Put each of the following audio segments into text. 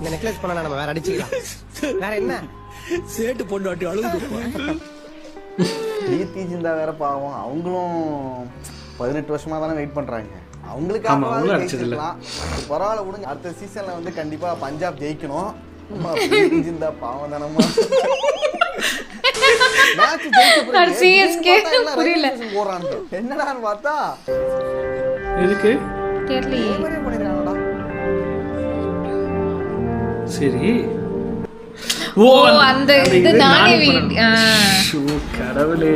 இந்த நெக்லஸ் பண்ணா நம்ம வேற அடிச்சுக்கலாம். வேற என்ன சேட்டு பொண்டாட்டி அழுகுது. பிரீத்தி ஜிந்தா வேற பாவம், அவங்களும் 18 வருஷமா தானே வெயிட் பண்றாங்க. அவங்களுக்காக ஜெயிச்சிடலாம். பரவாயில்ல விடுங்க, அடுத்த சீசன்ல வந்து கண்டிப்பா பஞ்சாப் ஜெயிக்கணும். பிரீத்தி ஜிந்தா பாவம் தானம்மா. என்னடான்னு பார்த்தா எதுக்கு சரி ஓ அந்த இது நானே கடவுளே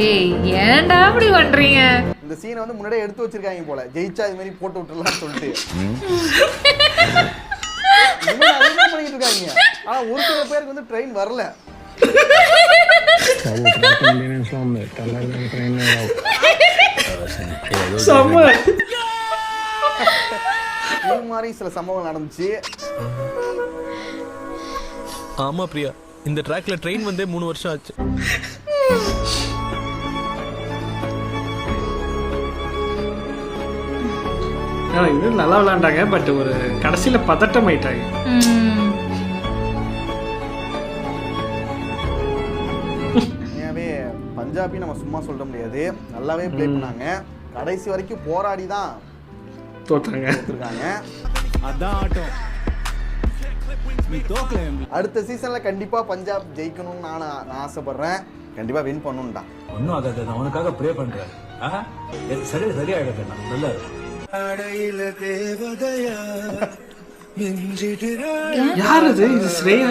ஏய் ஏன்டா அப்படி பண்றீங்க? இந்த சீனை வந்து முன்னாடியே எடுத்து வச்சிருக்காங்க போல, ஜெயிச்சா இது மாதிரி போட்டு விட்டுறலாம்னு சொல்லிட்டு பண்ணிட்டு இருக்காங்க. ஆனா ஒரு சில பேருக்கு வந்து ட்ரெயின் வரல. இது மாதிரி சில சம்பவம் நடந்துச்சு. ஆமா பிரியா, இந்த ட்ராக்ல ட்ரெயின் வந்தே 3 வருஷம் ஆச்சு. இது நல்லா விளையாண்டாங்க, பட் ஒரு கடைசியில பதட்டம் ஆயிட்டாங்க. பஞ்சாபி நம்ம சும்மா சொல்ல முடியாது, நல்லாவே ப்ளே பண்ணாங்க. கடைசி வரைக்கும் போராடி தான் தோத்துருக்காங்க. அதான் ஆட்டம். அடுத்த சீசன்ல கண்டிப்பா பஞ்சாப் ஜெயிக்கணும்னு நான் ஆசைப்படுறேன். கண்டிப்பா வின் பண்ணணும்டா. ஒன்னும் ஆகாது, நான் உனக்காக ப்ரே பண்றேன். சரியாயிடுது. நல்லா யார் அது? இது ஸ்ரேயா?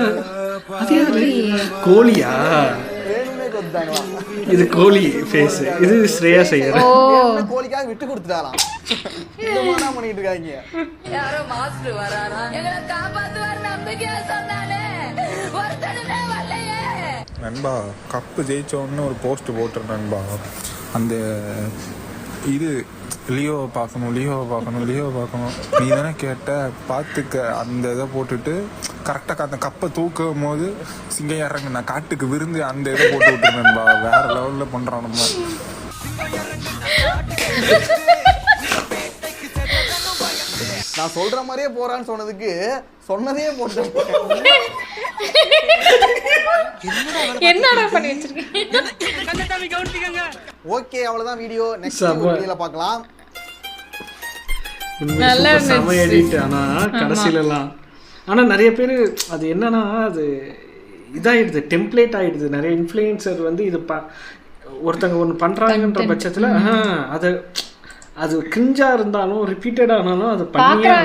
அது யாரு? கோலியா? இது கோலி ஃபேஸ், இது ஸ்ரேயா செய்யற. கோலிக்காக விட்டு கொடுத்துட்டாலாம். என்னமா பண்ணிட்டு இருக்காங்க? யாரோ மாஸ்டர் வராரா, எங்களை காப்பாத்துவார் நம்பிக்கையா சொன்னானே, ஒருத்தனுமே வரலையே. நண்பா, கப்பு ஜெயிச்சோன்னு ஒரு போஸ்ட் போட்டுரு நண்பா. அந்த இது லியோவை பார்க்கணும் நீ தானே கேட்ட, பார்த்துக்க. அந்த இதை போட்டுட்டு கரெக்டாக அந்த கப்பை தூக்கும் போது சிங்கம் இறங்க நான் காட்டுக்கு விருந்து அந்த இதை போட்டு விட்டுருந்தேன்பா. வேற லெவலில் பண்ணுறான் நம்ம. நான் சொல்ற மாதிரியே போறான்னு சொன்னதுக்கு சொன்னதே போட்டு என்னடா பண்ணி வச்சிருக்கீங்க? ஓகே, அவ்வளவுதான் வீடியோ. நெக்ஸ்ட் வீடியோல பார்க்கலாம். நல்லா செம எடிட். ஆனா கடைசில எல்லாம் ஆனா நிறைய பேர் அது என்னன்னா அது இதாயிடுது, டெம்ப்ளேட் ஆயிடுது. நிறைய இன்ஃப்ளூயன்சர் வந்து இது ஒருத்தங்க ஒன்று பண்றாங்கன்ற பட்சத்துல அது கிரிஞ்சா இருந்தாலும் ரிப்பீட்டட் ஆனாலும் அது பண்ணி